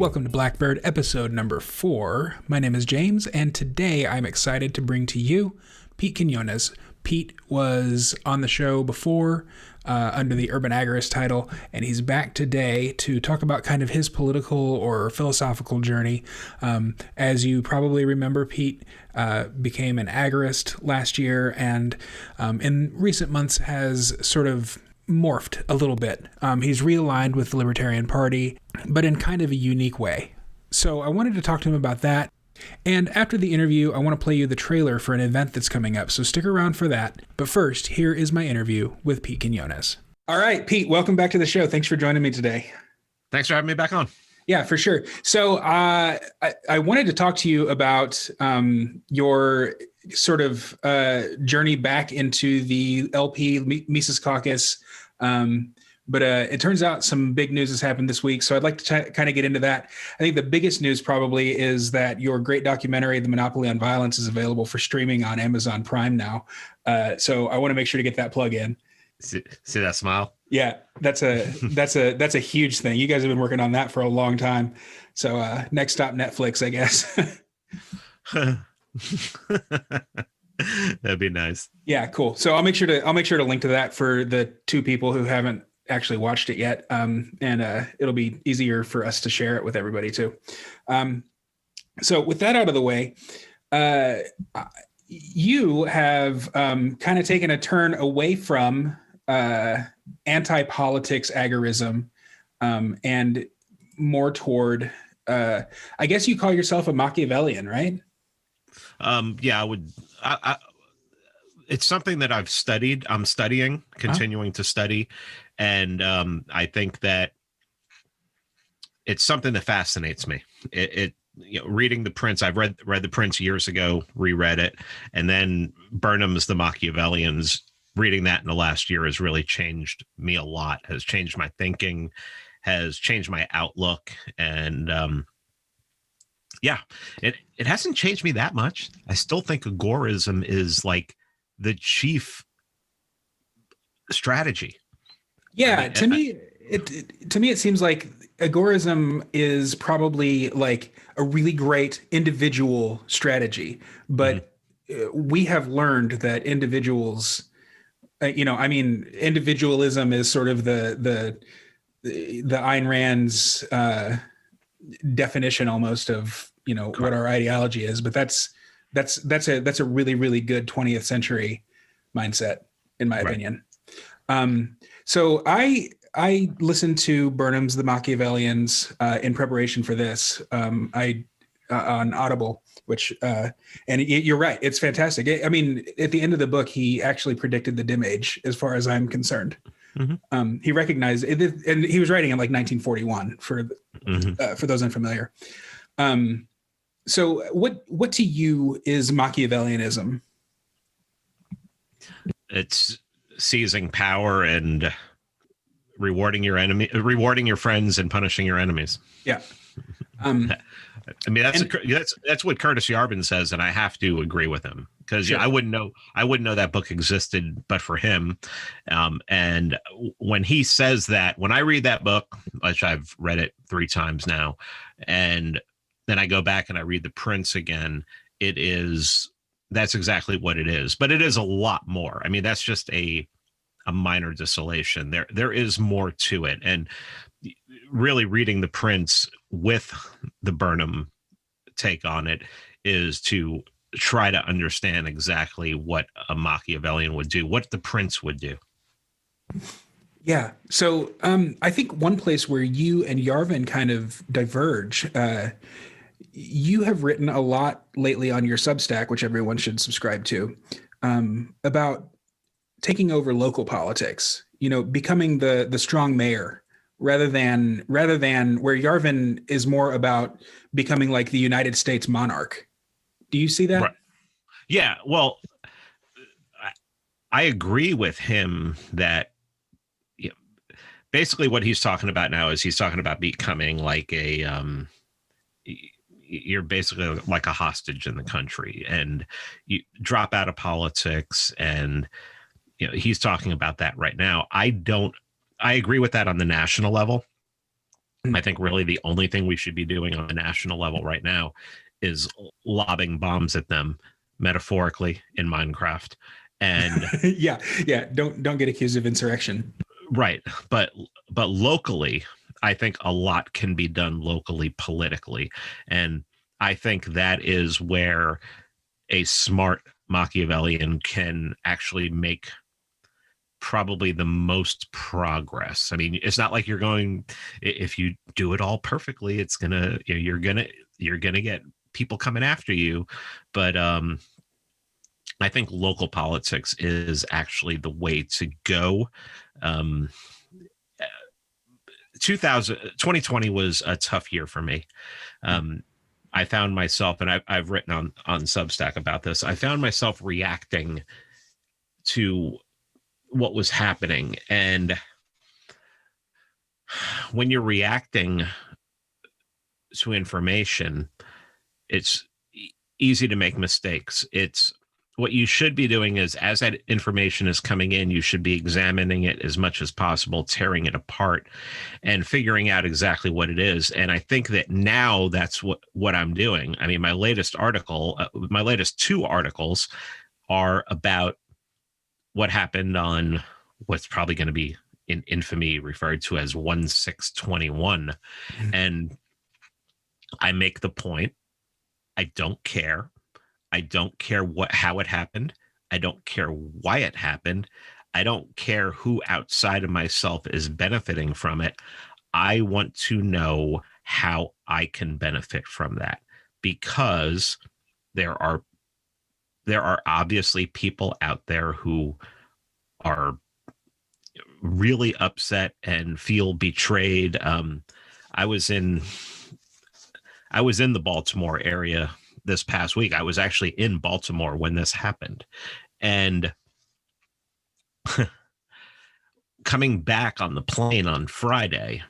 Welcome to Blackbird, episode number 4. My name is James, and today I'm excited to bring to you Pete Quiñones. Pete was on the show before under the Urban Agorist title, and he's back today to talk about kind of his political or philosophical journey. As you probably remember, Pete became an agorist last year, and in recent months has sort of morphed a little bit. He's realigned with the Libertarian Party, but in kind of a unique way. So I wanted to talk to him about that. And after the interview, I want to play you the trailer for an event that's coming up, so stick around for that. But first, here is my interview with Pete Quiñones. All right, Pete, welcome back to the show. Thanks for joining me today. Thanks for having me back on. Yeah, for sure. So I wanted to talk to you about your sort of journey back into the LP Mises Caucus. But it turns out some big news has happened this week, so I'd like to kind of get into that. I think the biggest news probably is that your great documentary, The Monopoly on Violence, is available for streaming on Amazon Prime now. So I want to make sure to get that plug in. See that smile? Yeah, that's a huge thing. You guys have been working on that for a long time. So next stop, Netflix, I guess. That'd be nice. Yeah, cool. So I'll make sure to link to that for the two people who haven't actually watched it yet. And it'll be easier for us to share it with everybody too. So with that out of the way, you have kind of taken a turn away from anti-politics agorism and more toward, I guess you call yourself a Machiavellian, right? Yeah, I would. It's something that I've studied. I'm studying, continuing to study. And I think that it's something that fascinates me. Reading The Prince, I've read The Prince years ago, reread it, and then Burnham's The Machiavellians. Reading that in the last year has really changed me a lot. Has changed my thinking, has changed my outlook, and yeah, it hasn't changed me that much. I still think agorism is like the chief strategy. Yeah, to me, it seems like agorism is probably like a really great individual strategy, but we have learned that individuals, individualism is sort of the Ayn Rand's definition almost of what our ideology is, but that's a really, really good 20th century mindset, in my opinion. So I listened to Burnham's The Machiavellians in preparation for this. On Audible, which and you're right, it's fantastic. I mean, at the end of the book, he actually predicted the dim age, as far as I'm concerned. He recognized it, and he was writing in like 1941 for those unfamiliar. So what to you is Machiavellianism? It's seizing power and rewarding your friends and punishing your enemies. Yeah. I mean, that's what Curtis Yarvin says, and I have to agree with him, because I wouldn't know that book existed but for him. And when he says that, when I read that book, which I've read it 3 times now, and then I go back and I read The Prince again, that's exactly what it is. But it is a lot more. I mean, that's just a minor distillation. There is more to it. And really reading The Prince with the Burnham take on it is to try to understand exactly what a Machiavellian would do, what the Prince would do. Yeah. So I think one place where you and Yarvin kind of diverge, you have written a lot lately on your Substack, which everyone should subscribe to, about taking over local politics, becoming the strong mayor, rather than where Yarvin is more about becoming like the United States monarch. Do you see that? Right. Yeah. Well, I agree with him that basically what he's talking about now is he's talking about becoming like you're basically like a hostage in the country, and you drop out of politics. And he's talking about that right now. I agree with that on the national level. I think really the only thing we should be doing on a national level right now is lobbing bombs at them, metaphorically, in Minecraft. And yeah, don't get accused of insurrection. right, but locally, I think a lot can be done locally, politically, and I think that is where a smart Machiavellian can actually make probably the most progress. I mean, it's not like you're going, if you do it all perfectly, it's gonna, you're gonna get people coming after you. But I think local politics is actually the way to go. 2020 was a tough year for me. I found myself, and I've written on Substack about this, I found myself reacting to what was happening. And when you're reacting to information, it's easy to make mistakes. It's what you should be doing is, as that information is coming in, you should be examining it as much as possible, tearing it apart and figuring out exactly what it is. And I think that now that's what I'm doing. I mean, my latest two articles are about what happened on what's probably going to be in infamy referred to as 1/6/21. And I make the point, I don't care. I don't care how it happened. I don't care why it happened. I don't care who outside of myself is benefiting from it. I want to know how I can benefit from that, because there are obviously people out there who are really upset and feel betrayed. I was in the Baltimore area this past week. I was actually in Baltimore when this happened. And coming back on the plane on Friday,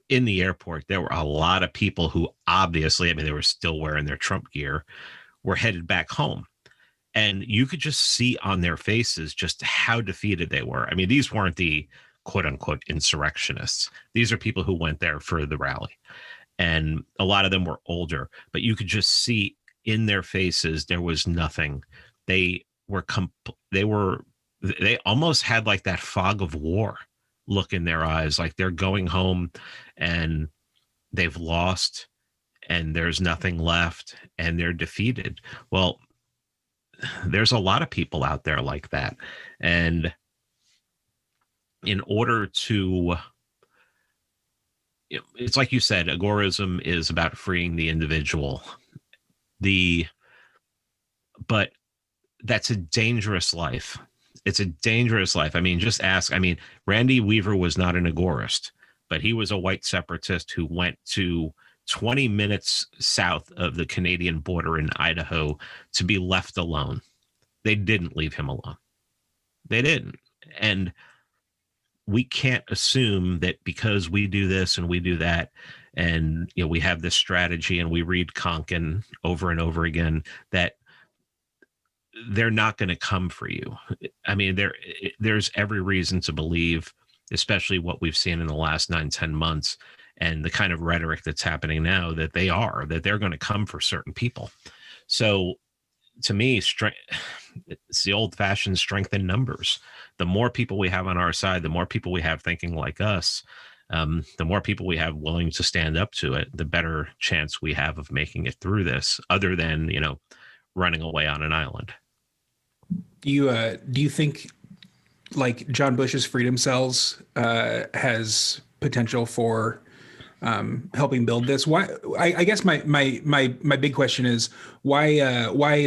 in the airport, there were a lot of people who obviously, I mean, they were still wearing their Trump gear, were headed back home. And you could just see on their faces just how defeated they were. I mean, these weren't the quote unquote insurrectionists. These are people who went there for the rally. And a lot of them were older, but you could just see in their faces there was nothing. They almost had like that fog of war look in their eyes, like they're going home and they've lost and there's nothing left and they're defeated. Well, there's a lot of people out there like that. And in order to, it's like you said, agorism is about freeing the individual. But that's a dangerous life. It's a dangerous life. I mean, just ask. I mean, Randy Weaver was not an agorist, but he was a white separatist who went to 20 minutes south of the Canadian border in Idaho to be left alone. They didn't leave him alone. They didn't. And we can't assume that because we do this and we do that, and we have this strategy and we read Konkin over and over again, that they're not going to come for you. I mean, there's every reason to believe, especially what we've seen in the last 9-10 months and the kind of rhetoric that's happening now, that they're going to come for certain people. So to me, it's the old-fashioned strength in numbers. The more people we have on our side, the more people we have thinking like us, the more people we have willing to stand up to it, the better chance we have of making it through this, other than, running away on an island. Do you think like John Bush's Freedom Cells has potential for helping build this? Why? I guess my big question is why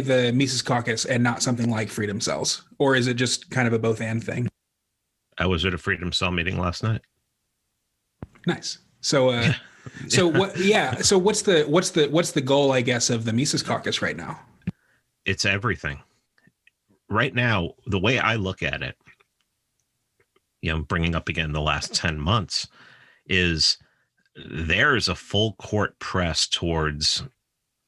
the Mises Caucus and not something like Freedom Cells, or is it just kind of a both and thing? I was at a Freedom Cell meeting last night. Nice. So so what? Yeah. So what's the goal, I guess, of the Mises Caucus right now? It's everything. Right now, the way I look at it, bringing up again the last 10 months, is there's a full court press towards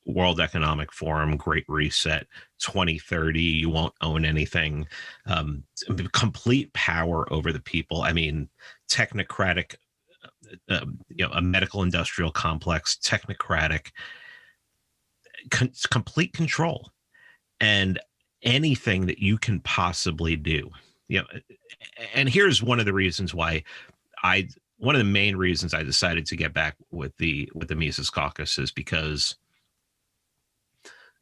World Economic Forum, Great Reset, 2030, you won't own anything, complete power over the people. I mean, technocratic a medical industrial complex, technocratic, complete control, and anything that you can possibly do. And here's one of the reasons why one of the main reasons I decided to get back with the Mises Caucus is because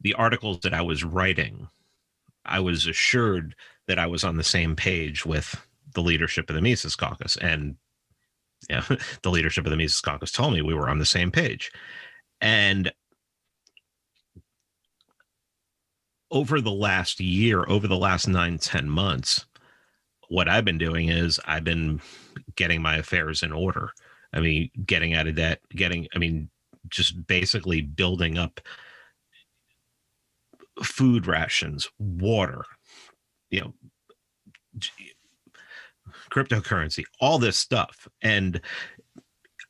the articles that I was writing, I was assured that I was on the same page with the leadership of the Mises Caucus. And the leadership of the Mises Caucus told me we were on the same page. And over the last year, over the last 9-10 months, what I've been doing is I've been getting my affairs in order. I mean, getting out of debt, just basically building up food rations, water, cryptocurrency, all this stuff. And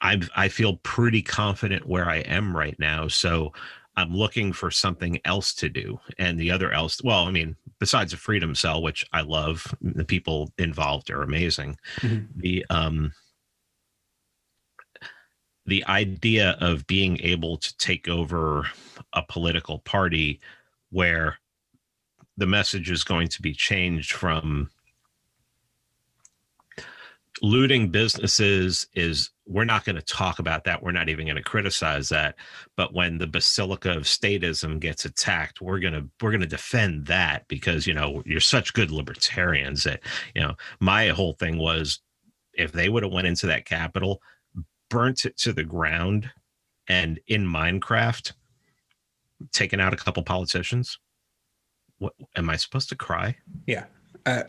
I feel pretty confident where I am right now. So I'm looking for something else to do. And besides a freedom cell, which I love, the people involved are amazing. Mm-hmm. The idea of being able to take over a political party where the message is going to be changed from looting businesses is, we're not going to talk about that. We're not even going to criticize that. But when the basilica of statism gets attacked, we're going to defend that because, you're such good libertarians that, my whole thing was, if they would have went into that Capitol, burnt it to the ground, and in Minecraft, taken out a couple politicians, what am I supposed to cry? Yeah.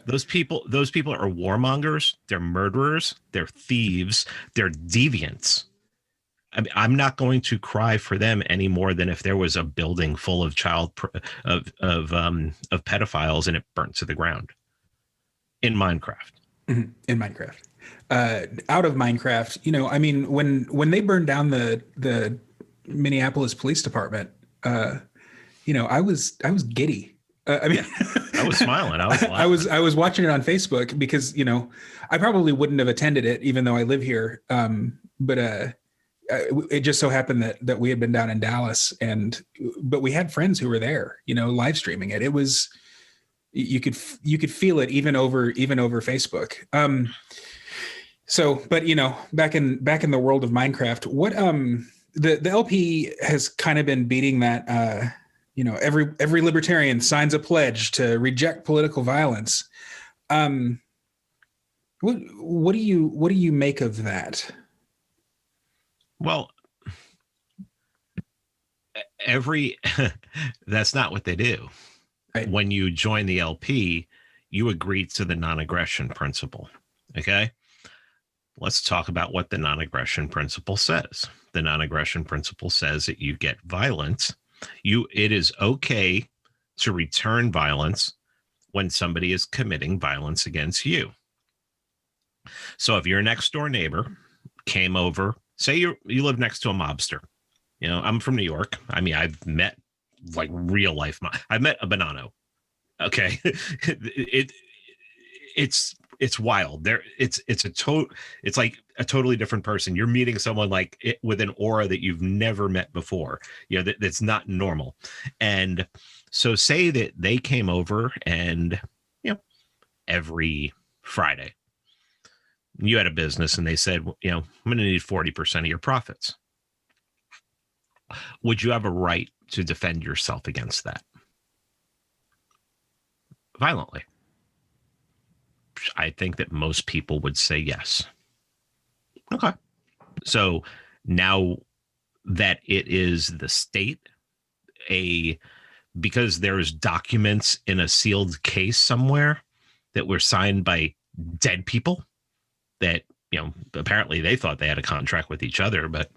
Those people are warmongers. They're murderers. They're thieves. They're deviants. I mean, I'm not going to cry for them any more than if there was a building full of pedophiles and it burnt to the ground in Minecraft. Mm-hmm. In Minecraft, out of Minecraft, when they burned down the Minneapolis Police Department, I was giddy. I was smiling. I was laughing. I was watching it on Facebook because, I probably wouldn't have attended it even though I live here. But it just so happened that we had been down in Dallas but we had friends who were there, live streaming it. It was, you could feel it even over Facebook. But back in the world of Minecraft, what, the LP has kind of been beating that, every libertarian signs a pledge to reject political violence. What do you make of that? Well, that's not what they do. Right. When you join the LP, you agree to the non-aggression principle. Okay. Let's talk about what the non-aggression principle says. The non-aggression principle says that you get violence. It is okay to return violence when somebody is committing violence against you. So if your next door neighbor came over, say you live next to a mobster, I'm from New York. I mean, I've met like real life. I've met a Bonanno. Okay. It's wild. It's like a totally different person. You're meeting someone with an aura that you've never met before. That's not normal. And so say that they came over and, every Friday you had a business and they said, I'm going to need 40% of your profits. Would you have a right to defend yourself against that? Violently. I think that most people would say yes. Okay. So now that it is the state, because there's documents in a sealed case somewhere that were signed by dead people that, apparently they thought they had a contract with each other, but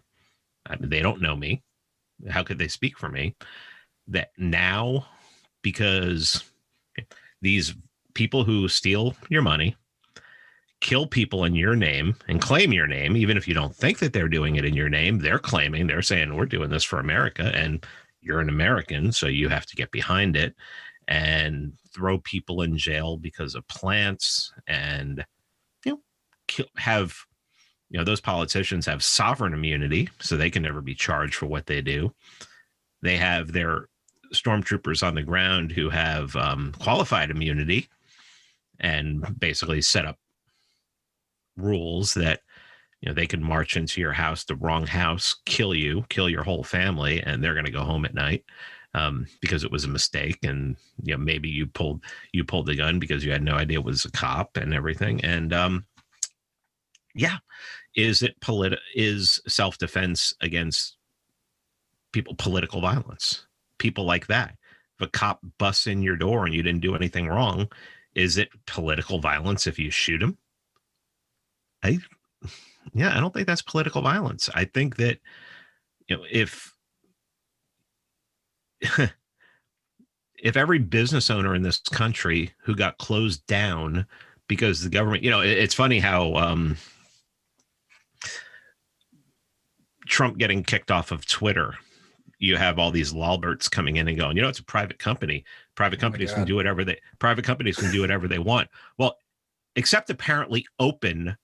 they don't know me. How could they speak for me? That now, because these people who steal your money, kill people in your name and claim your name, even if you don't think that they're doing it in your name, they're saying, we're doing this for America and you're an American, so you have to get behind it, and throw people in jail because of plants and have those politicians have sovereign immunity, so they can never be charged for what they do. They have their stormtroopers on the ground who have qualified immunity and basically set up rules that they can march into your house, the wrong house, kill your whole family, and they're going to go home at night because it was a mistake, and maybe you pulled the gun because you had no idea it was a cop and everything. And is self-defense against people political violence? People like that. If a cop busts in your door and you didn't do anything wrong, is it political violence if you shoot him? I don't think that's political violence. I think that if if every business owner in this country who got closed down because the government, it's funny how Trump getting kicked off of Twitter, you have all these lawbirds coming in and going, it's a private company. Private companies can do whatever they want. Well, except apparently open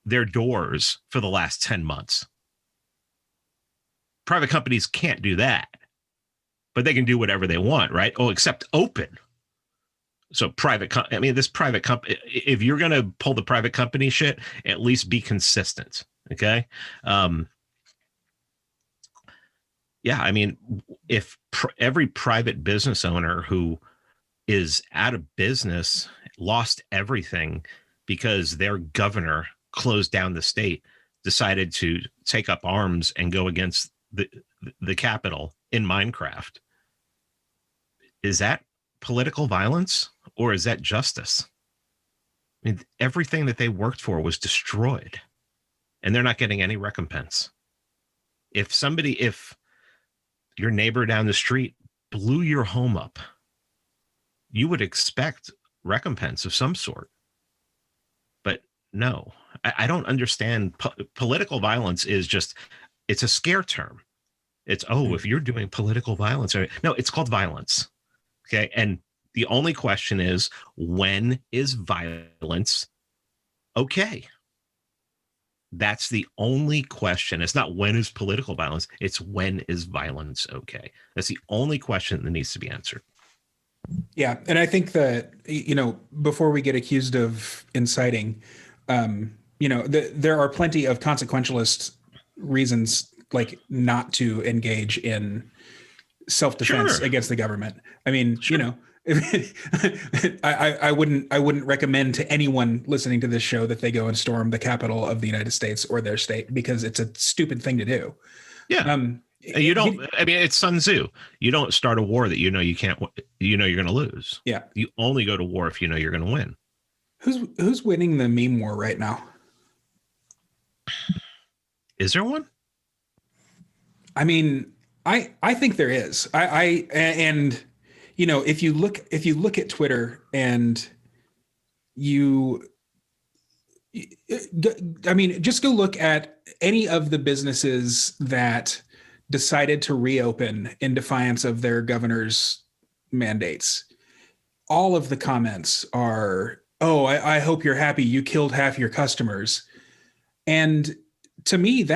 their doors for the last 10 months. Private companies can't do that, but they can do whatever they want, right? Oh, except open. So this private company, if you're going to pull the private company shit, at least be consistent. Okay. If every private business owner who is out of business lost everything because their governor closed down the state, decided to take up arms and go against the Capitol in Minecraft, is that political violence or is that justice? Everything that they worked for was destroyed and they're not getting any recompense. If your neighbor down the street blew your home up, you would expect recompense of some sort. But no, I don't understand. Political violence is it's a scare term. It's, if you're doing political violence. No, it's called violence. Okay. And the only question is, when is violence okay? That's the only question. It's not when is political violence. It's when is violence okay? That's the only question that needs to be answered. Yeah. And I think that, before we get accused of inciting, there are plenty of consequentialist reasons like not to engage in self-defense against the government. I mean, I wouldn't recommend to anyone listening to this show that they go and storm the Capitol of the United States or their state, because it's a stupid thing to do. Yeah. It's Sun Tzu. You don't start a war that you can't, you're going to lose. Yeah. You only go to war if you're going to win. Who's winning the meme war right now? Is there one? I mean, I think there is. If you look at Twitter and just go look at any of the businesses that decided to reopen in defiance of their governor's mandates. All of the comments are, I hope you're happy you killed half your customers. And to me,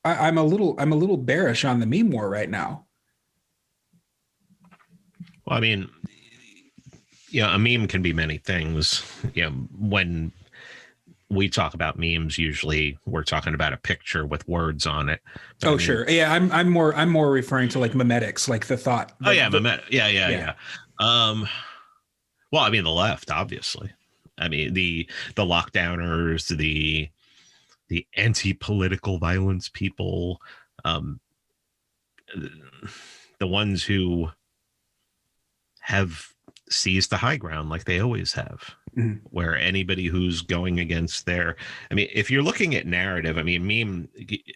I'm a little bearish on the meme war right now. Well, a meme can be many things. When we talk about memes, usually we're talking about a picture with words on it. But sure. Yeah, I'm more referring to like memetics, like the thought. Yeah. Well, the left, obviously. The lockdowners, the anti-political violence people, the ones who have seized the high ground like they always have, where anybody who's going against if you're looking at narrative, meme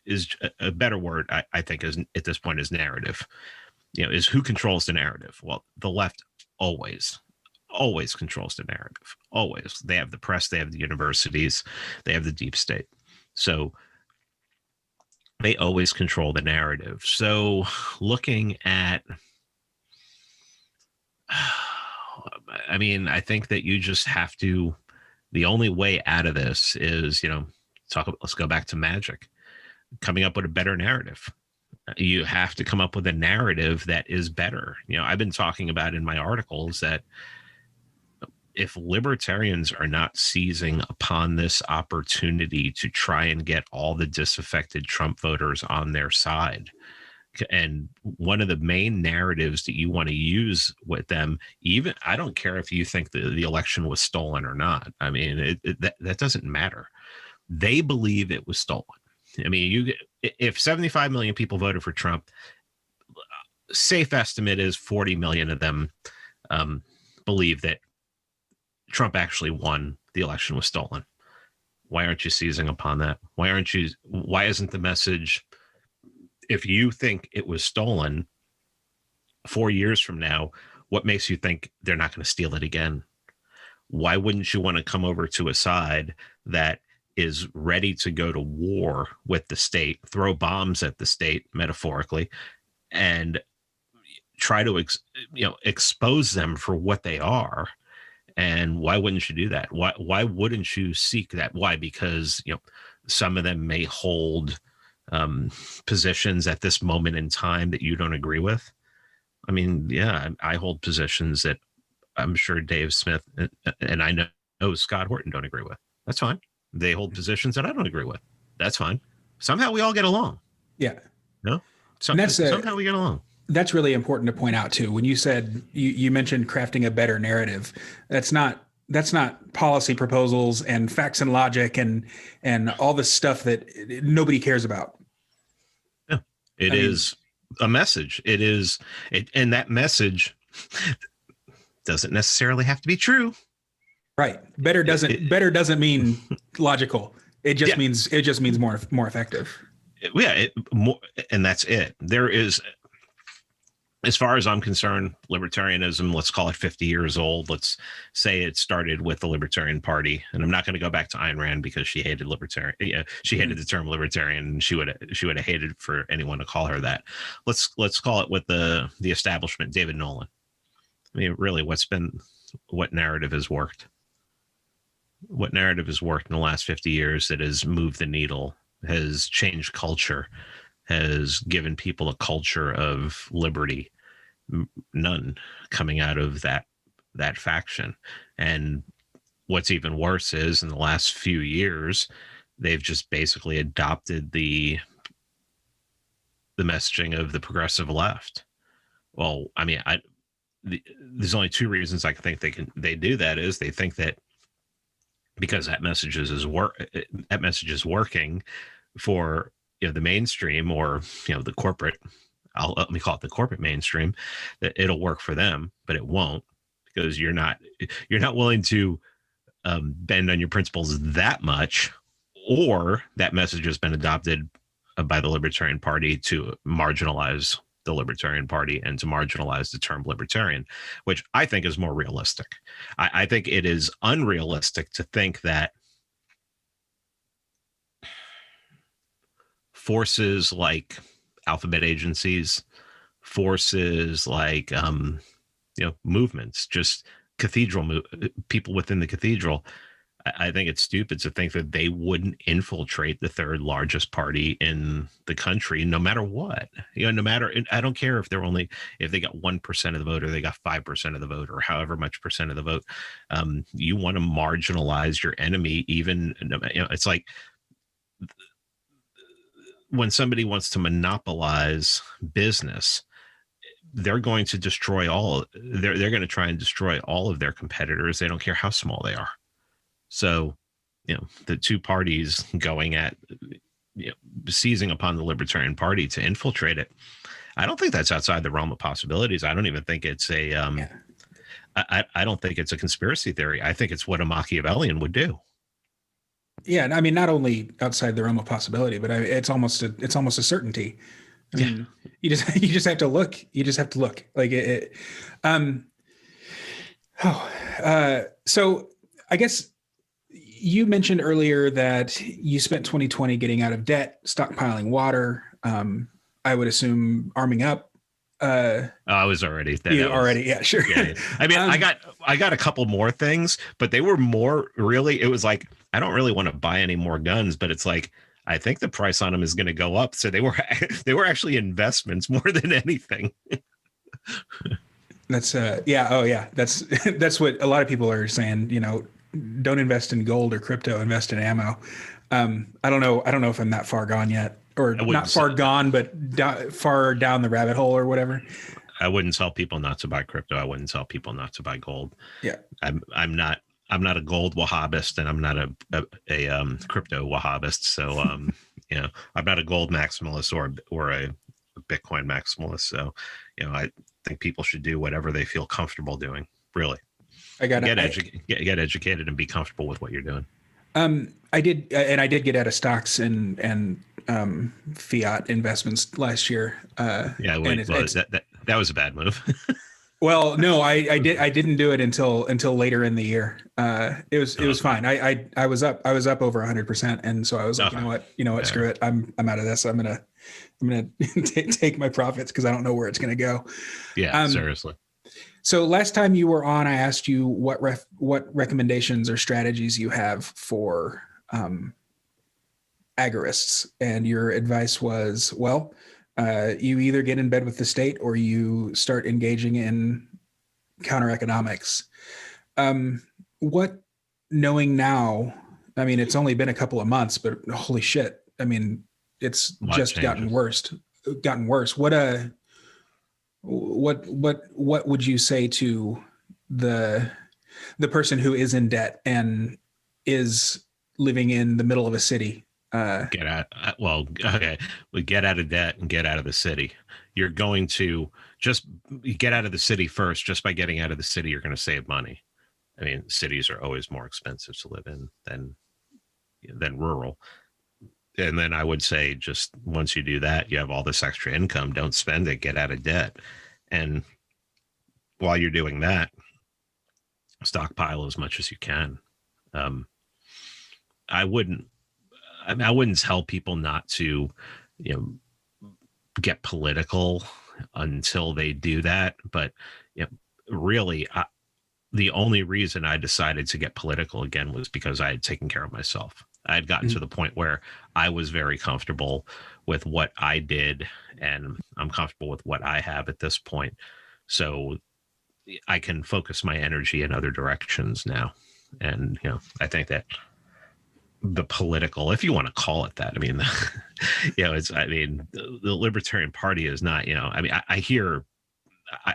is a better word, I think, is at this point is narrative, is who controls the narrative. Well, the left always controls the narrative. Always. They have the press, they have the universities, they have the deep state. So they always control the narrative. So looking at, I think that you just have to The only way out of this is, let's go back to magic, coming up with a better narrative. You have to come up with a narrative that is better. I've been talking about in my articles that if libertarians are not seizing upon this opportunity to try and get all the disaffected Trump voters on their side, and one of the main narratives that you want to use with them, even, I don't care if you think the election was stolen or not. I mean, that doesn't matter. They believe it was stolen. I mean, if 75 million people voted for Trump, safe estimate is 40 million of them believe that Trump actually won, the election was stolen. Why aren't you seizing upon that? Why isn't the message, if you think it was stolen 4 years from now, what makes you think they're not going to steal it again? Why wouldn't you want to come over to a side that is ready to go to war with the state, throw bombs at the state, metaphorically, and try to expose them for what they are? And why wouldn't you do that? Why wouldn't you seek that? Why? Because some of them may hold positions at this moment in time that you don't agree with. I mean, yeah, I hold positions that I'm sure Dave Smith and I know Scott Horton don't agree with. That's fine. They hold positions that I don't agree with. That's fine. Somehow we all get along. Yeah. No? Somehow we get along. That's really important to point out too. When you said you mentioned crafting a better narrative, that's not policy proposals and facts and logic and all this stuff that nobody cares about. Yeah, it is a message. And that message doesn't necessarily have to be true. Right. Better doesn't mean logical. It just means more effective. Yeah, and that's it. There is, as far as I'm concerned, libertarianism, let's call it 50 years old. Let's say it started with the Libertarian Party. And I'm not going to go back to Ayn Rand because she hated libertarian. Yeah, she hated the term libertarian, and she would have hated for anyone to call her that. Let's call it with the establishment, David Nolan. I mean, really, what narrative has worked? What narrative has worked in the last 50 years that has moved the needle, has changed culture, has given people a culture of liberty? None coming out of that faction. And what's even worse is, in the last few years, they've just basically adopted the messaging of the progressive left. Well, I mean, there's only two reasons I think they do that. Is they think that because that message is working for the mainstream, or the corporate, let me call it the corporate mainstream, that it'll work for them, but it won't, because you're not willing to bend on your principles that much, or that message has been adopted by the Libertarian Party to marginalize the Libertarian Party and to marginalize the term libertarian, which I think is more realistic. I think it is unrealistic to think that forces like alphabet agencies, forces like movements, just people within the cathedral, I think it's stupid to think that they wouldn't infiltrate the third largest party in the country, no matter what. No matter, I don't care if they got 1% of the vote, or they got 5% of the vote, or however much percent of the vote. You want to marginalize your enemy. Even, it's like when somebody wants to monopolize business, they're going to destroy they're going to try and destroy all of their competitors. They don't care how small they are. So, the two parties going at, seizing upon the Libertarian Party to infiltrate it, I don't think that's outside the realm of possibilities. I don't even think it's I don't think it's a conspiracy theory. I think it's what a Machiavellian would do. Yeah, I mean, not only outside the realm of possibility, but it's almost a certainty. I mean, you just have to look. You just have to look. Like it. So I guess you mentioned earlier that you spent 2020 getting out of debt, stockpiling water. I would assume arming up. I was already yeah, sure. Yeah. I mean, I got a couple more things, but they were more really. It was like I don't really want to buy any more guns, but it's like I think the price on them is going to go up. So they were actually investments more than anything. That's yeah, oh yeah, that's that's what a lot of people are saying. Don't invest in gold or crypto. Invest in ammo. I don't know if I'm that far gone yet, or not far gone, but far down the rabbit hole or whatever. I wouldn't tell people not to buy crypto. I wouldn't tell people not to buy gold. Yeah, I'm not a gold Wahhabist, and I'm not a crypto Wahhabist. So I'm not a gold maximalist or a Bitcoin maximalist. So I think people should do whatever they feel comfortable doing. Really, get educated and be comfortable with what you're doing. I did get out of stocks and fiat investments last year. That was a bad move. Well, no, I didn't do it until later in the year. It was fine. I was up over 100%, and so I was like, you know what, screw it. I'm out of this. I'm gonna take my profits because I don't know where it's gonna go. Yeah, seriously. So last time you were on, I asked you what recommendations or strategies you have for agorists, and your advice was, well, you either get in bed with the state or you start engaging in counter economics. What, knowing now, I mean, it's only been a couple of months, but holy shit, I mean, it's just gotten worse. What would you say to the person who is in debt and is living in the middle of a city? Get out. We get out of debt and get out of the city. You're going to just get out of the city first. Just by getting out of the city, you're going to save money. I mean, cities are always more expensive to live in than rural. And then I would say, just once you do that, you have all this extra income. Don't spend it. Get out of debt. And while you're doing that, stockpile as much as you can. I wouldn't tell people not to, get political until they do that. But really, the only reason I decided to get political again was because I had taken care of myself. I had gotten to the point where I was very comfortable with what I did, and I'm comfortable with what I have at this point. So I can focus my energy in other directions now. And, I think that the political, if you want to call it that, I mean, the Libertarian Party is not,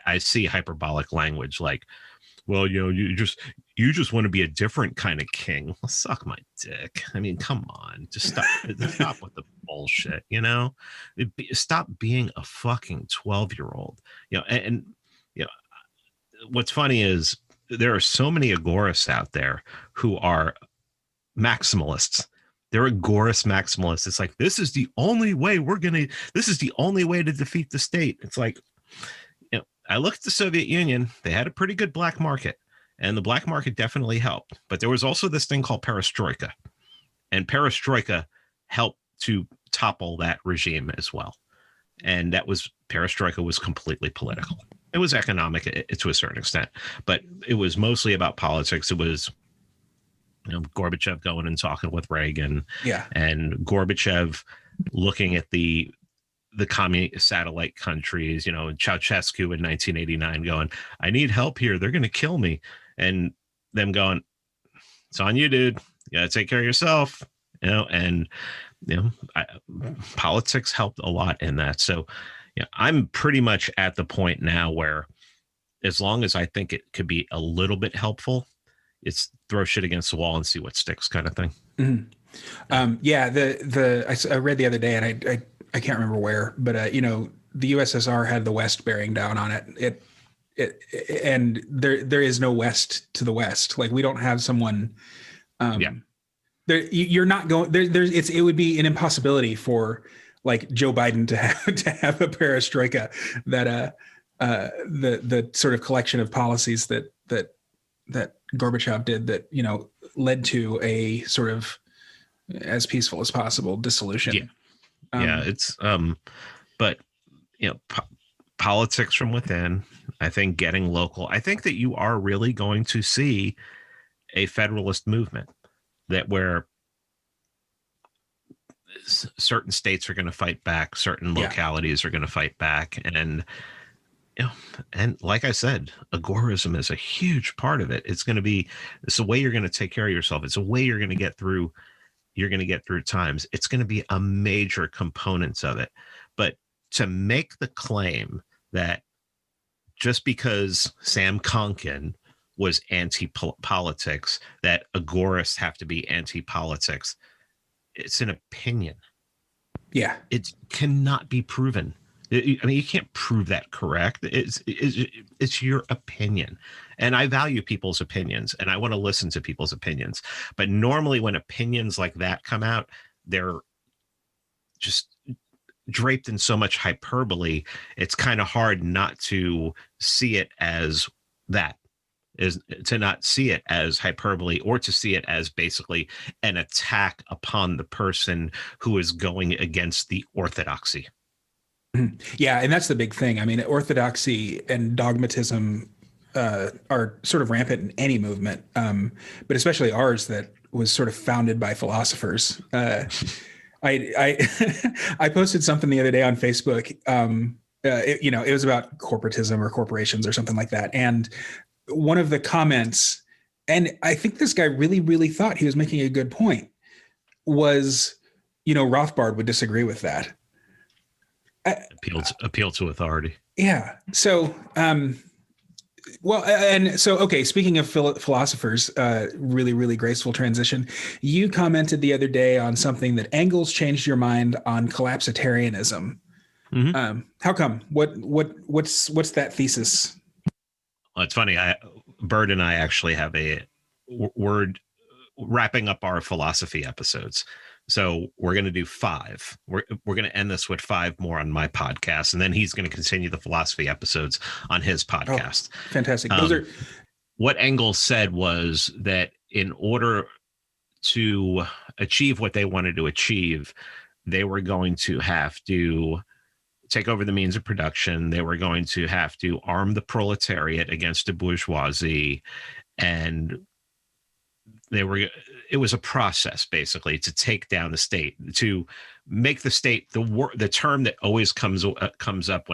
I see hyperbolic language like, well, you just want to be a different kind of king. Well, suck my dick. I mean, come on, just stop with the bullshit, stop being a fucking 12-year-old, what's funny is there are so many agorists out there who are maximalists. They're agorist maximalists. It's like, this is the only way to defeat the state. It's like, I looked at the Soviet Union. They had a pretty good black market, and the black market definitely helped. But there was also this thing called perestroika, and perestroika helped to topple that regime as well. And perestroika was completely political. It was economic to a certain extent, but it was mostly about politics. It was, Gorbachev going and talking with Reagan, and Gorbachev looking at the communist satellite countries, Ceausescu in 1989 going, I need help here. They're going to kill me. And them going, it's on you, dude. You got to take care of yourself, politics helped a lot in that. So I'm pretty much at the point now where, as long as I think it could be a little bit helpful, it's throw shit against the wall and see what sticks kind of thing. Mm-hmm. I read the other day, and I can't remember where, but the USSR had the West bearing down on it. And there is no West to the West. Like, we don't have someone. You're not going there. It would be an impossibility for like Joe Biden to have a perestroika that the sort of collection of policies that Gorbachev did that led to a sort of as peaceful as possible dissolution. It's but politics from within. I think getting local. I think that you are really going to see a federalist movement that where certain states are going to fight back, certain localities are going to fight back, and and like I said, agorism is a huge part of it. It's a way you're going to take care of yourself. It's a way you're going to get through. You're going to get through times. It's going to be a major component of it. But to make the claim that just because Sam Konkin was anti-politics, that agorists have to be anti-politics, it's an opinion. Yeah. It cannot be proven. I mean, you can't prove that correct. It's your opinion. And I value people's opinions, and I want to listen to people's opinions. But normally when opinions like that come out, they're just draped in so much hyperbole, it's kind of hard not to see it as that, is to not see it as hyperbole, or to see it as basically an attack upon the person who is going against the orthodoxy. Yeah, and that's the big thing. I mean, orthodoxy and dogmatism are sort of rampant in any movement, but especially ours that was sort of founded by philosophers. I posted something the other day on Facebook. It was about corporatism or corporations or something like that, and one of the comments, and I think this guy really, really thought he was making a good point, was, Rothbard would disagree with that. Appeal to authority. Yeah. So, okay. Speaking of philosophers, really, really graceful transition. You commented the other day on something that Engels changed your mind on collapsitarianism. Mm-hmm. How come? What's that thesis? Well, it's funny. Bird and I actually have a word wrapping up our philosophy episodes. So we're going to do 5. We're going to end this with 5 more on my podcast, and then he's going to continue the philosophy episodes on his podcast. Oh, fantastic. Those are what Engels said was that in order to achieve what they wanted to achieve, they were going to have to take over the means of production. They were going to have to arm the proletariat against the bourgeoisie, and it was a process basically to take down the state, to make the state the term that always comes up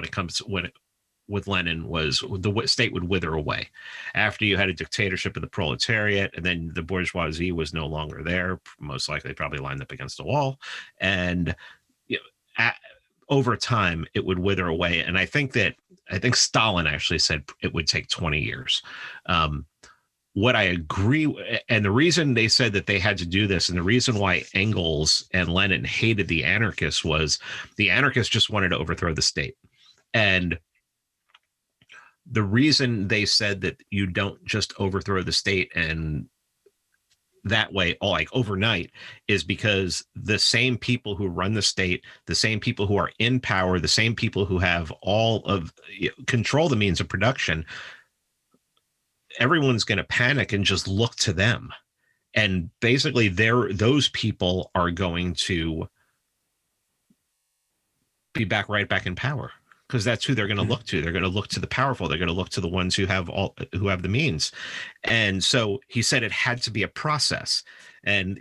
with Lenin was the state would wither away after you had a dictatorship of the proletariat, and then the bourgeoisie was no longer there, most likely probably lined up against a wall, and over time it would wither away. And I think Stalin actually said it would take 20 years. What I agree, and the reason they said that they had to do this, and the reason why Engels and Lenin hated the anarchists, was the anarchists just wanted to overthrow the state. And the reason they said that you don't just overthrow the state and that way, like overnight, is because the same people who run the state, the same people who are in power, the same people who have all of control the means of production, everyone's going to panic and just look to them. And basically those people are going to be right back in power, because that's who they're going to look to. They're going to look to the powerful. They're going to look to the ones who have the means. And so he said it had to be a process. And,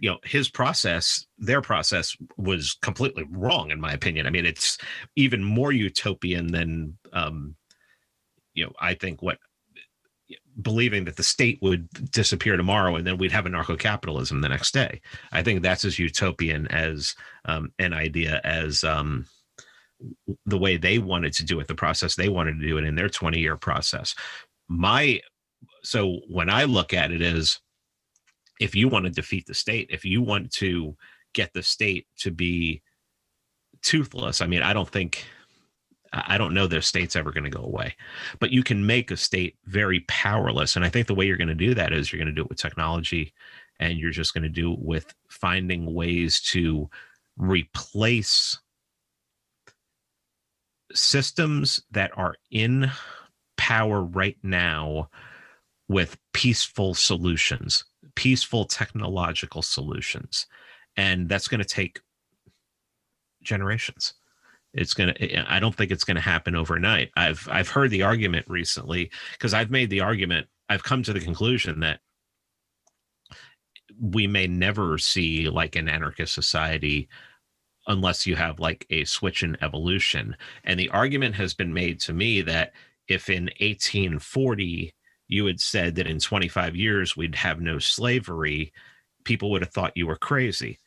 their process was completely wrong, in my opinion. I mean, it's even more utopian than, I think believing that the state would disappear tomorrow and then we'd have anarcho-capitalism the next day. I think that's as utopian as an idea as the way they wanted to do it, the process they wanted to do it in their 20-year process. So when I look at it as, if you want to defeat the state, if you want to get the state to be toothless, I mean, I don't know their state's ever going to go away, but you can make a state very powerless. And I think the way you're going to do that is you're going to do it with technology, and you're just going to do it with finding ways to replace systems that are in power right now with peaceful solutions, peaceful technological solutions. And that's going to take generations. I don't think it's gonna happen overnight. I've heard the argument recently, because I've made the argument. I've come to the conclusion that we may never see like an anarchist society unless you have like a switch in evolution. And the argument has been made to me that if in 1840 you had said that in 25 years we'd have no slavery, people would have thought you were crazy.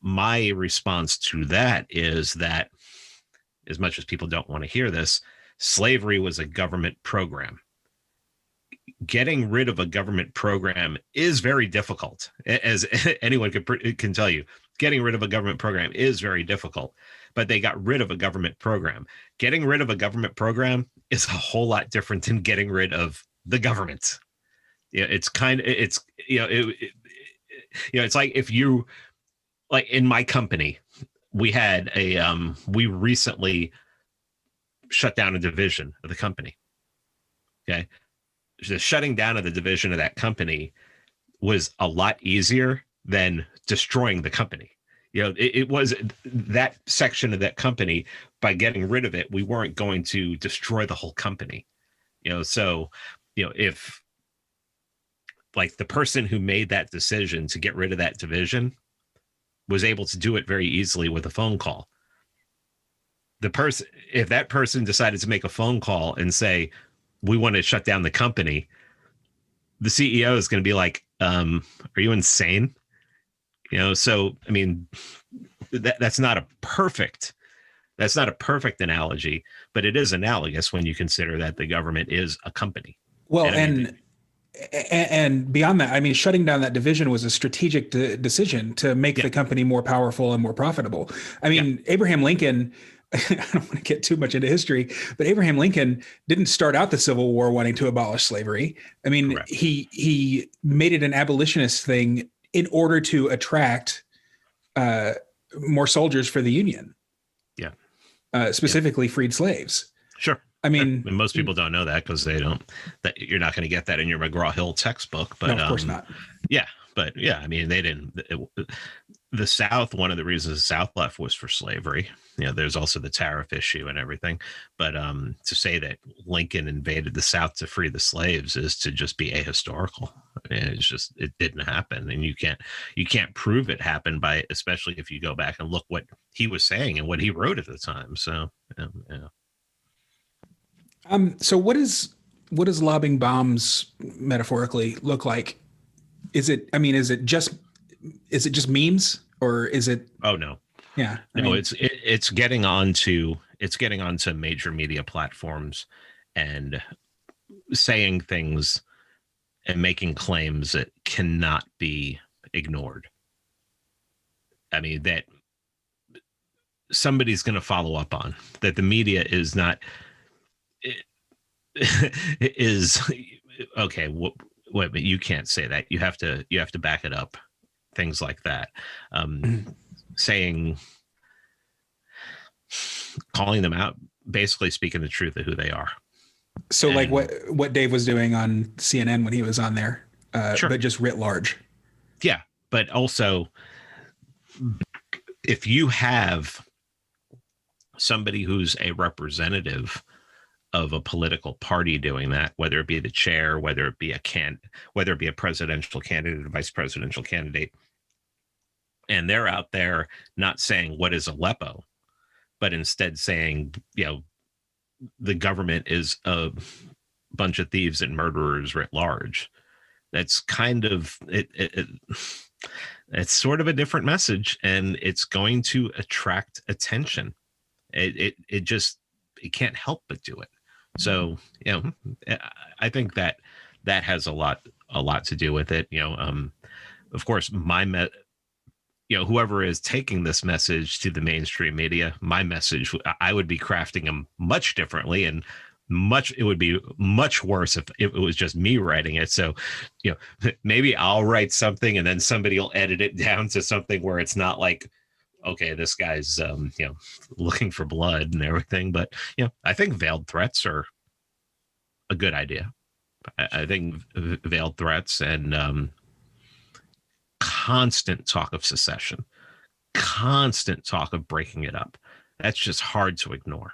My response to that is that, as much as people don't want to hear this, slavery was a government program. Getting rid of a government program is very difficult, as anyone can tell you. Getting rid of a government program is very difficult, but they got rid of a government program. Getting rid of a government program is a whole lot different than getting rid of the government. Yeah, it's kind of, it's, it's like if you, like in my company, we had we recently shut down a division of the company. Okay. The shutting down of the division of that company was a lot easier than destroying the company. It was that section of that company. By getting rid of it, we weren't going to destroy the whole company. So if like the person who made that decision to get rid of that division was able to do it very easily with a phone call. If that person decided to make a phone call and say, we want to shut down the company, the CEO is going to be like, are you insane? So, I mean, that's not a perfect analogy, but it is analogous when you consider that the government is a company. Well, and beyond that, I mean, shutting down that division was a strategic decision to make the company more powerful and more profitable. I mean, Abraham Lincoln, I don't want to get too much into history, but Abraham Lincoln didn't start out the Civil War wanting to abolish slavery. I mean, correct. He made it an abolitionist thing in order to attract more soldiers for the Union. Yeah. Specifically freed slaves. Sure. I mean, and most people don't know that because you're not going to get that in your McGraw-Hill textbook. But no, of course not. Yeah. But yeah, I mean, they didn't. The South, one of the reasons the South left was for slavery. There's also the tariff issue and everything. But to say that Lincoln invaded the South to free the slaves is to just be ahistorical. It didn't happen, and you can't prove it happened by, especially if you go back and look what he was saying and what he wrote at the time. So yeah. So what does lobbing bombs metaphorically look like? Is it just memes, or is it? Oh no. Yeah. It's getting onto major media platforms and saying things and making claims that cannot be ignored. I mean, that somebody's going to follow up on, that the media is not is okay. Wait, but you can't say that. You have to back it up. Things like that. Calling them out, basically speaking the truth of who they are. So like what Dave was doing on CNN when he was on there, sure. But just writ large. Yeah. But also, if you have somebody who's a representative of a political party doing that, whether it be the chair, whether it be a presidential candidate, a vice presidential candidate, and they're out there not saying what is Aleppo, but instead saying, the government is a bunch of thieves and murderers writ large. That's kind of it. It's sort of a different message, and it's going to attract attention. It can't help but do it. So, I think that has a lot to do with it. Of course, whoever is taking this message to the mainstream media, my message, I would be crafting them much differently, and it would be much worse if it was just me writing it. So, maybe I'll write something and then somebody will edit it down to something where it's not like, okay, this guy's, looking for blood and everything. But, I think veiled threats are a good idea. I think veiled threats and constant talk of secession, constant talk of breaking it up, That's just hard to ignore.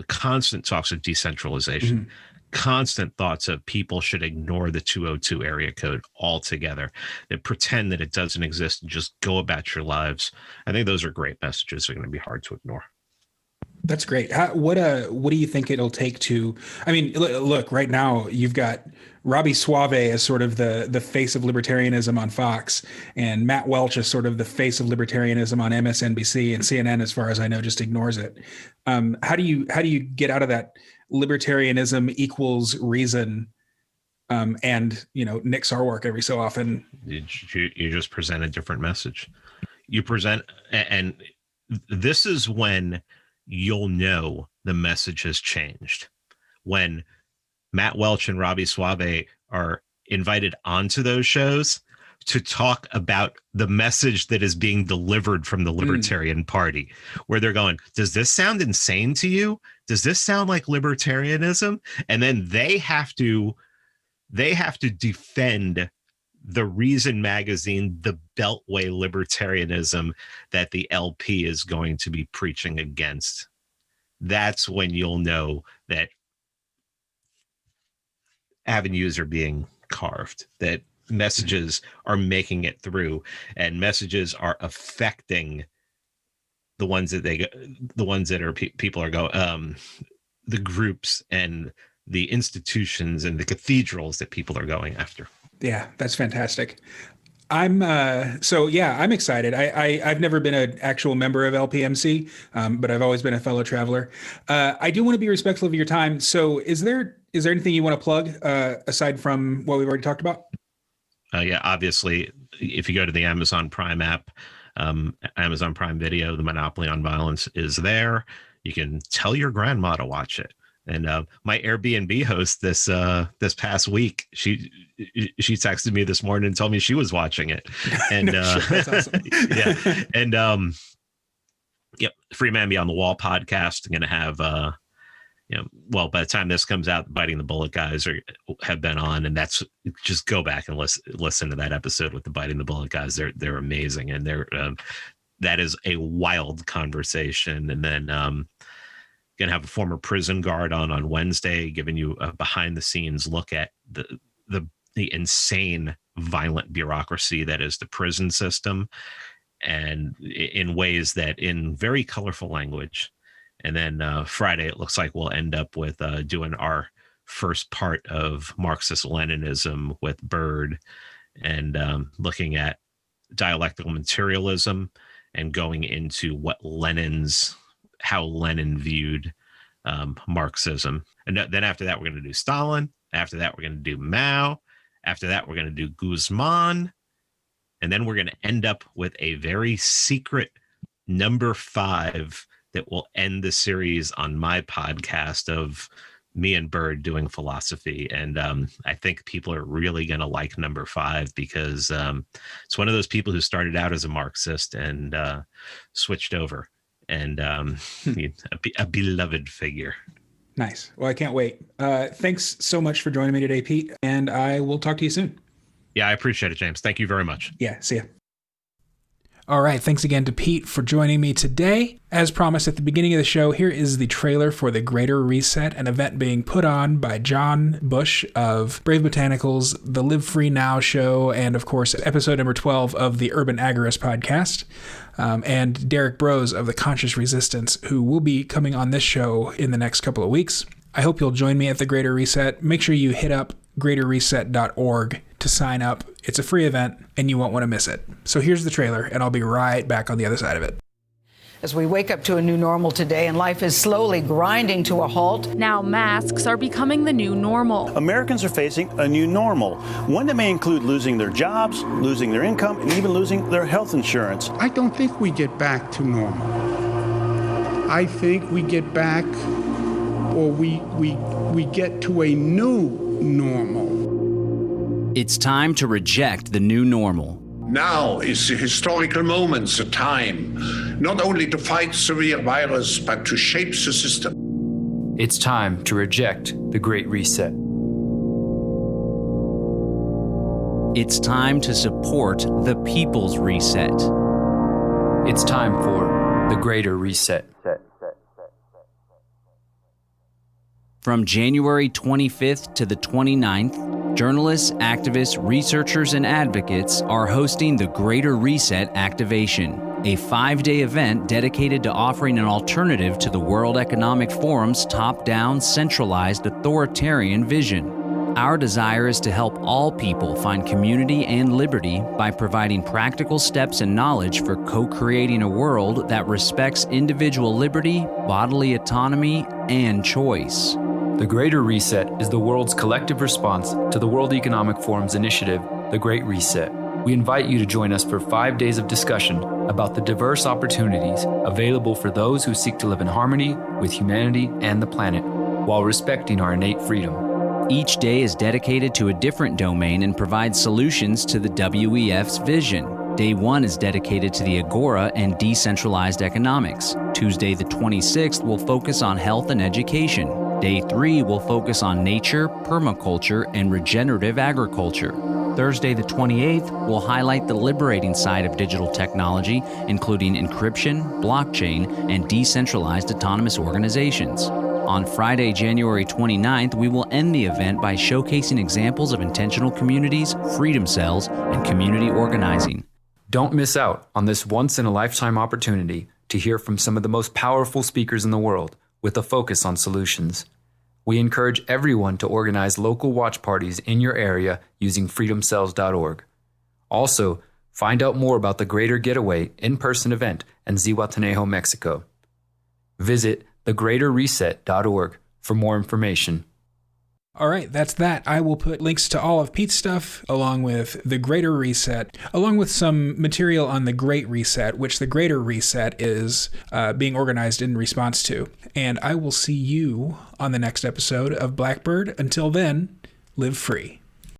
Constant talks of decentralization, constant thoughts of people should ignore the 202 area code altogether, that pretend that it doesn't exist and just go about your lives. I think those are great messages. They're going to be hard to ignore. That's great. What do you think it'll take to? I mean, look, right now you've got Robbie Suave as sort of the face of libertarianism on Fox, and Matt Welch is sort of the face of libertarianism on MSNBC, and CNN, as far as I know, just ignores it. How do you get out of that libertarianism equals reason? And Nick Sarwark every so often. You just present a different message. You present, and this is when you'll know the message has changed. When Matt Welch and Robbie Suave are invited onto those shows to talk about the message that is being delivered from the Libertarian Party, where they're going, does this sound insane to you? Does this sound like libertarianism? And then they have to defend the Reason magazine, the Beltway libertarianism that the LP is going to be preaching against. That's when you'll know that avenues are being carved, that messages are making it through, and messages are affecting the ones that people are going, the groups and the institutions and the cathedrals that people are going after. Yeah, that's fantastic. I'm excited. I've never been an actual member of LPMC, but I've always been a fellow traveler. I do want to be respectful of your time. So is there anything you want to plug aside from what we've already talked about? Yeah, obviously, if you go to the Amazon Prime app, Amazon Prime Video, the Monopoly on Violence is there. You can tell your grandma to watch it. And my Airbnb host this past week, she texted me this morning and told me she was watching it. And that's awesome. Yeah. And Free Man Beyond the Wall podcast. I'm going to have by the time this comes out, Biting the Bullet guys have been on, and that's just go back and listen to that episode with the Biting the Bullet guys. They're amazing, and that is a wild conversation. And then going to have a former prison guard on Wednesday, giving you a behind the scenes look at the insane violent bureaucracy that is the prison system, and in ways that in very colorful language. And then Friday, it looks like we'll end up with doing our first part of Marxist-Leninism with Bird, and looking at dialectical materialism and going into how Lenin viewed Marxism. And then after that, we're going to do Stalin. After that, we're going to do Mao. After that, we're going to do Guzman. And then we're going to end up with a very secret number 5 that will end the series on my podcast of me and Bird doing philosophy. And I think people are really going to like number 5 because it's one of those people who started out as a Marxist and switched over, and a beloved figure. Nice. Well, I can't wait. Thanks so much for joining me today, Pete, and I will talk to you soon. Yeah, I appreciate it, James. Thank you very much. Yeah, see ya. All right, thanks again to Pete for joining me today. As promised at the beginning of the show, here is the trailer for the Greater Reset, an event being put on by John Bush of Brave Botanicals, the Live Free Now show, and of course, episode number 12 of the Urban Agorist podcast, and Derek Brose of the Conscious Resistance, who will be coming on this show in the next couple of weeks. I hope you'll join me at the Greater Reset. Make sure you hit up greaterreset.org to sign up. It's a free event, and you won't want to miss it. So here's the trailer, and I'll be right back on the other side of it. As we wake up to a new normal today and life is slowly grinding to a halt. Now masks are becoming the new normal. Americans are facing a new normal, one that may include losing their jobs, losing their income, and even losing their health insurance. I don't think we get back to normal. I think we get back, or we get to a new normal. It's time to reject the new normal. Now is the historical moment, the time, not only to fight severe virus, but to shape the system. It's time to reject the Great Reset. It's time to support the People's Reset. It's time for the Greater Reset. From January 25th to the 29th, journalists, activists, researchers, and advocates are hosting the Greater Reset Activation, a 5-day event dedicated to offering an alternative to the World Economic Forum's top-down, centralized, authoritarian vision. Our desire is to help all people find community and liberty by providing practical steps and knowledge for co-creating a world that respects individual liberty, bodily autonomy, and choice. The Greater Reset is the world's collective response to the World Economic Forum's initiative, The Great Reset. We invite you to join us for 5 days of discussion about the diverse opportunities available for those who seek to live in harmony with humanity and the planet, while respecting our innate freedom. Each day is dedicated to a different domain and provides solutions to the WEF's vision. Day 1 is dedicated to the Agora and decentralized economics. Tuesday the 26th will focus on health and education. Day 3 will focus on nature, permaculture, and regenerative agriculture. Thursday the 28th will highlight the liberating side of digital technology, including encryption, blockchain, and decentralized autonomous organizations. On Friday, January 29th, we will end the event by showcasing examples of intentional communities, freedom cells, and community organizing. Don't miss out on this once-in-a-lifetime opportunity to hear from some of the most powerful speakers in the world with a focus on solutions. We encourage everyone to organize local watch parties in your area using freedomcells.org. Also, find out more about the Greater Getaway in-person event in Zihuatanejo, Mexico. Visit thegreaterreset.org for more information. All right, that's that. I will put links to all of Pete's stuff, along with the Greater Reset, along with some material on the Great Reset, which the Greater Reset is being organized in response to. And I will see you on the next episode of Blackbird. Until then, live free.